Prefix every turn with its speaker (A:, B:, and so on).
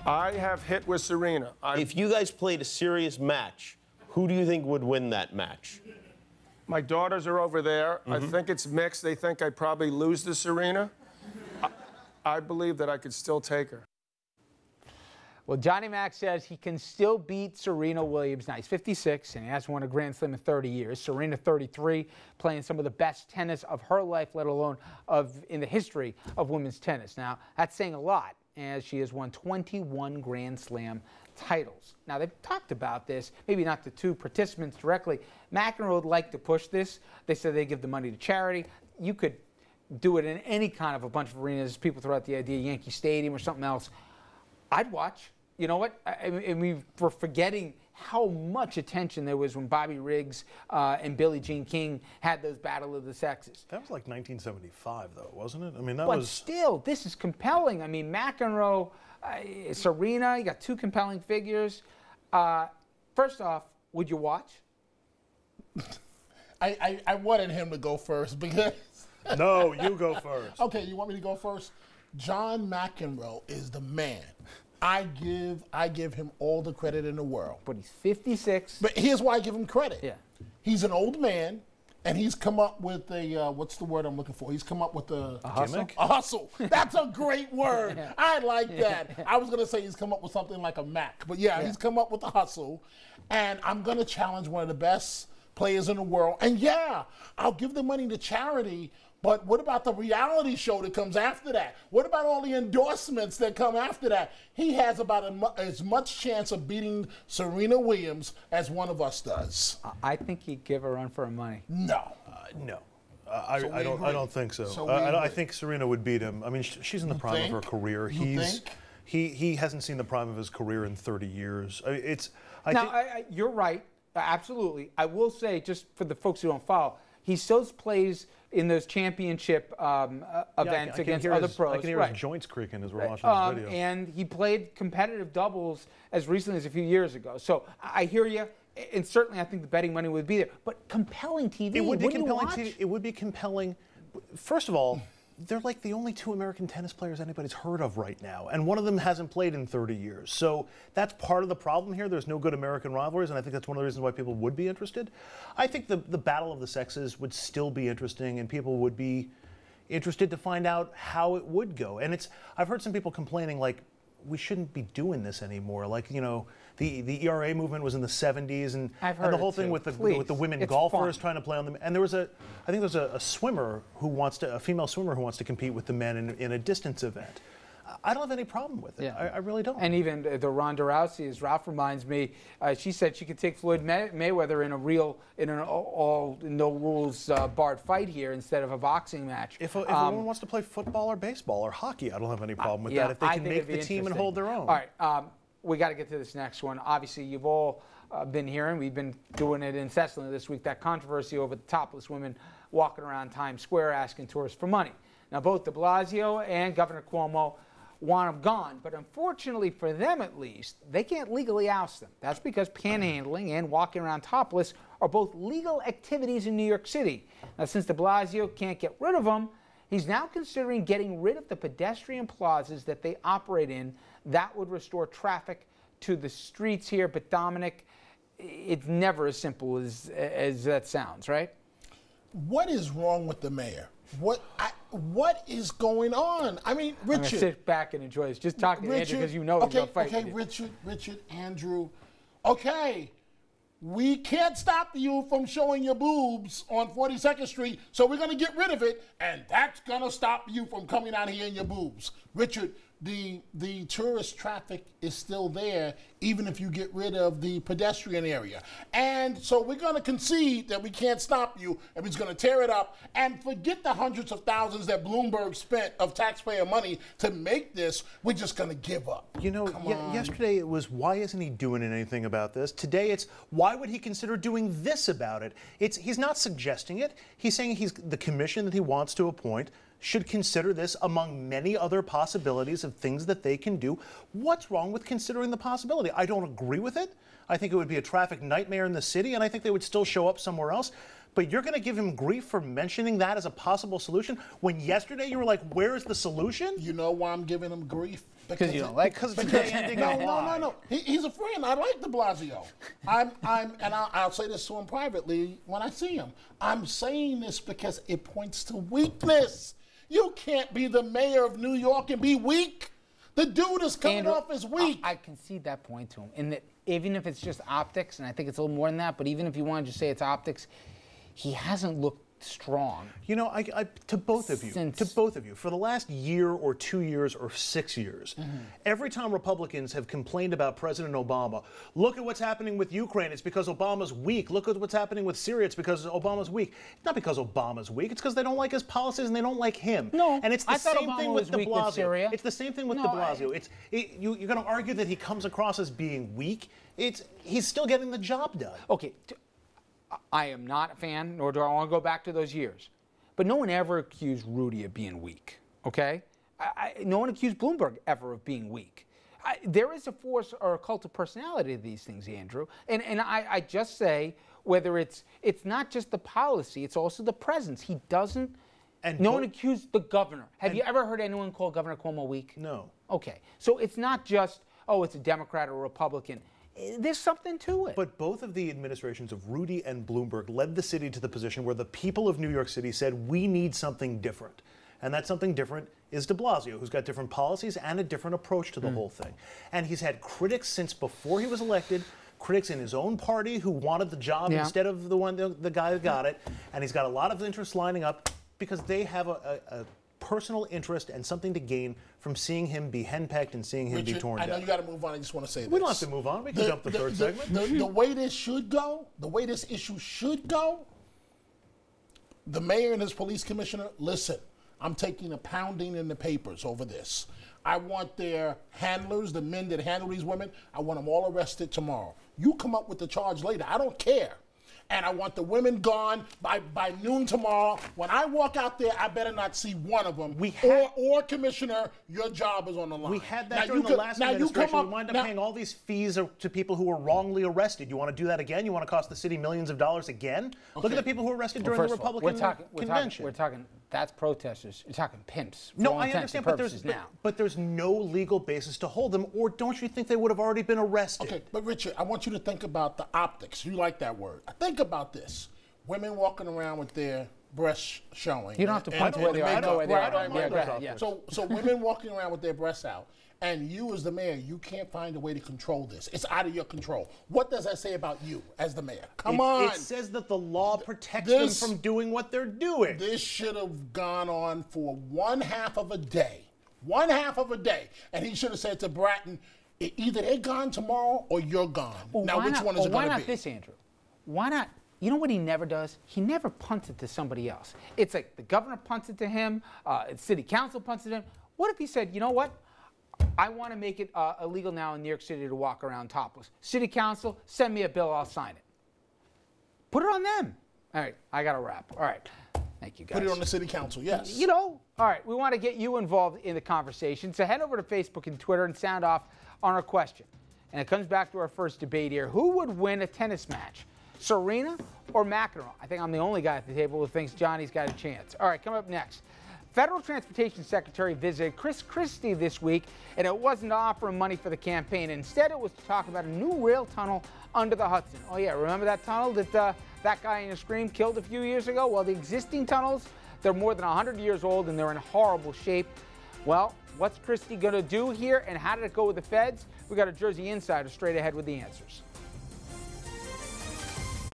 A: I have hit with Serena.
B: If you guys played a serious match, who do you think would win that match?
A: My daughters are over there. I think it's mixed. They think I'd probably lose to Serena. I believe that I could still take her.
C: Well, Johnny Mac says he can still beat Serena Williams. Now, he's 56, and he hasn't won a Grand Slam in 30 years. Serena, 33, playing some of the best tennis of her life, let alone in the history of women's tennis. Now, that's saying a lot, as she has won 21 Grand Slam titles. Now, they've talked about this, maybe not the two participants directly. Mcenroe would like to push this. They said they give the money to charity. You could do it in any kind of a bunch of arenas. People throw out the idea, Yankee Stadium or something else. I'd watch. You know what? I mean, we're forgetting how much attention there was when Bobby Riggs and Billie Jean King had those Battle of the Sexes.
D: That was like 1975, though, wasn't it? I mean, that
C: but
D: was.
C: But still, this is compelling. I mean, Mcenroe, Serena, you got two compelling figures. First off, would you watch?
E: I wanted him to go first because.
D: No, you go first.
E: Okay, you want me to go first? John McEnroe is the man. I give him all the credit in the world.
C: But he's 56.
E: But here's why I give him credit.
C: Yeah.
E: He's an old man, and he's come up with a, what's the word I'm looking for? He's come up with a
C: hustle?
E: A hustle. That's a great word. Yeah. I like that. I was going to say he's come up with something like a Mac. But yeah, he's come up with a hustle. And I'm going to challenge one of the best players in the world. And yeah, I'll give the money to charity. But what about the reality show that comes after that? What about all the endorsements that come after that? He has about as much chance of beating Serena Williams as one of us does.
C: I think he'd give a run for her money.
E: No.
D: No. I don't think so. I think Serena would beat him. I mean, she's in the prime of her career. He hasn't seen the prime of his career in 30 years.
C: You're right. Absolutely. I will say, just for the folks who don't follow, he still plays in those championship events against other pros.
D: I can hear his joints creaking as we're watching this video.
C: And he played competitive doubles as recently as a few years ago. So I hear you, and certainly I think the betting money would be there. But compelling TV.
D: It would be compelling TV. It would be compelling. First of all, they're like the only two American tennis players anybody's heard of right now, and one of them hasn't played in 30 years. So that's part of the problem here. There's no good American rivalries, and I think that's one of the reasons why people would be interested. I think the battle of the sexes would still be interesting, and people would be interested to find out how it would go. And I've heard some people complaining, like, we shouldn't be doing this anymore. Like, you know, the ERA movement was in the 70s, and the whole thing with the women golfers trying to play on them. And there was I think there's a swimmer a female swimmer who wants to compete with the men in a distance event. I don't have any problem with it. Yeah. I really don't.
C: And even the Ronda Rousey, as Ralph reminds me, she said she could take Floyd Mayweather in an all no rules barred fight here instead of a boxing match.
D: If a woman wants to play football or baseball or hockey, I don't have any problem with that. If they can make the team and hold their own.
C: All right. We got to get to this next one. Obviously, you've all been hearing, we've been doing it incessantly this week, that controversy over the topless women walking around Times Square asking tourists for money. Now, both de Blasio and Governor Cuomo want them gone, but unfortunately for them at least, they can't legally oust them. That's because panhandling and walking around topless are both legal activities in New York City. Now, since de Blasio can't get rid of them, he's now considering getting rid of the pedestrian plazas that they operate in. That would restore traffic to the streets here. But Dominic, it's never as simple as that sounds, right?
E: What is wrong with the mayor? What is going on? I mean, Richard.
C: I'm gonna sit back and enjoy this. Just talking to Andrew because you know he's gonna fight.
E: Okay, Richard, Andrew. Okay, we can't stop you from showing your boobs on 42nd Street, so we're gonna get rid of it, and that's gonna stop you from coming out here in your boobs, Richard. The tourist traffic is still there, even if you get rid of the pedestrian area. And so we're going to concede that we can't stop you, and we're going to tear it up and forget the hundreds of thousands that Bloomberg spent of taxpayer money to make this. We're just going to give up.
D: You know, yesterday it was, why isn't he doing anything about this? Today it's, why would he consider doing this about it? He's not suggesting it. He's saying the commission that he wants to appoint should consider this among many other possibilities of things that they can do. What's wrong with considering the possibility? I don't agree with it. I think it would be a traffic nightmare in the city, and I think they would still show up somewhere else. But you're going to give him grief for mentioning that as a possible solution when yesterday you were like, where is the solution?
E: You know why I'm giving him grief?
C: Because you don't like
D: Because it's ending
E: No. He's a friend. I like de Blasio. I'll say this to him privately when I see him. I'm saying this because it points to weakness. You can't be the mayor of New York and be weak. The dude is coming off as weak.
C: I concede that point to him. In that, even if it's just optics, and I think it's a little more than that, but even if you want to just say it's optics, he hasn't looked strong.
D: You know, to both of you, for the last year or 2 years or 6 years, every time Republicans have complained about President Obama, look at what's happening with Ukraine, it's because Obama's weak. Look at what's happening with Syria, it's because Obama's weak. It's not because Obama's weak, it's because they don't like his policies and they don't like him.
C: No,
D: and it's the same thing with de Blasio.
C: It's
D: the same thing with de Blasio. You're going to argue that he comes across as being weak. He's still getting the job done.
C: Okay. I am not a fan, nor do I want to go back to those years. But no one ever accused Rudy of being weak, okay? No one accused Bloomberg ever of being weak. There is a force or a cult of personality to these things, Andrew. And I just say, whether it's not just the policy, it's also the presence. He doesn't, no one accused the governor. Have you ever heard anyone call Governor Cuomo weak?
D: No.
C: Okay. So it's not just, oh, it's a Democrat or a Republican. There's something to it.
D: But both of the administrations of Rudy and Bloomberg led the city to the position where the people of New York City said, we need something different. And that something different is de Blasio, who's got different policies and a different approach to the whole thing. And he's had critics since before he was elected, critics in his own party who wanted the job instead of the guy who got it. And he's got a lot of interests lining up because they have a personal interest and something to gain from seeing him be henpecked and seeing him be torn down.
E: I know you got to move on. I just want to say this.
D: We don't have to move on. We can jump the third segment.
E: The way this should go, the way this issue should go, the mayor and his police commissioner, listen, I'm taking a pounding in the papers over this. I want their handlers, the men that handle these women, I want them all arrested tomorrow. You come up with the charge later. I don't care. And I want the women gone by noon tomorrow. When I walk out there, I better not see one of them. Or Commissioner, your job is on the line.
D: We had that during the last administration. We wind up paying all these fees to people who were wrongly arrested. You want to do that again? You want to cost the city millions of dollars again? Okay. Look at the people who were arrested during the Republican convention.
C: We're talking, that's protesters. You're talking pimps.
D: No, I understand, but there's no legal basis to hold them, or don't you think they would have already been arrested?
E: Okay, but Richard, I want you to think about the optics. You like that word. Think about this. Women walking around with their breasts showing.
C: You don't have to point to where they are. I know where they are.
E: So women walking around with their breasts out, and you as the mayor, you can't find a way to control this. It's out of your control. What does that say about you as the mayor? Come on.
D: It says that the law protects them from doing what they're doing.
E: This should have gone on for 1/2 of a day. 1/2 of a day. And he should have said to Bratton, either they're gone tomorrow or you're gone.
C: Well,
E: now, which one is it going to be?
C: Why not this, Andrew? Why not? You know what he never does? He never punts it to somebody else. It's like the governor punts it to him, city council punts it to him. What if he said, you know what? I want to make it illegal now in New York City to walk around topless. City council, send me a bill, I'll sign it. Put it on them. All right, I got to wrap. All right. Thank you, guys.
E: Put it on the city council, yes.
C: You know, all right, we want to get you involved in the conversation. So head over to Facebook and Twitter and sound off on our question. And it comes back to our first debate here. Who would win a tennis match? Serena or Mcenroe? I think I'm the only guy at the table who thinks Johnny's got a chance. All right, coming up next. Federal Transportation Secretary visited Chris Christie this week, and it wasn't to offer him money for the campaign. Instead, it was to talk about a new rail tunnel under the Hudson. Oh, yeah, remember that tunnel that that guy in a scream killed a few years ago? Well, the existing tunnels, they're more than 100 years old, and they're in horrible shape. Well, what's Christie going to do here, and how did it go with the feds? We got a Jersey Insider straight ahead with the answers.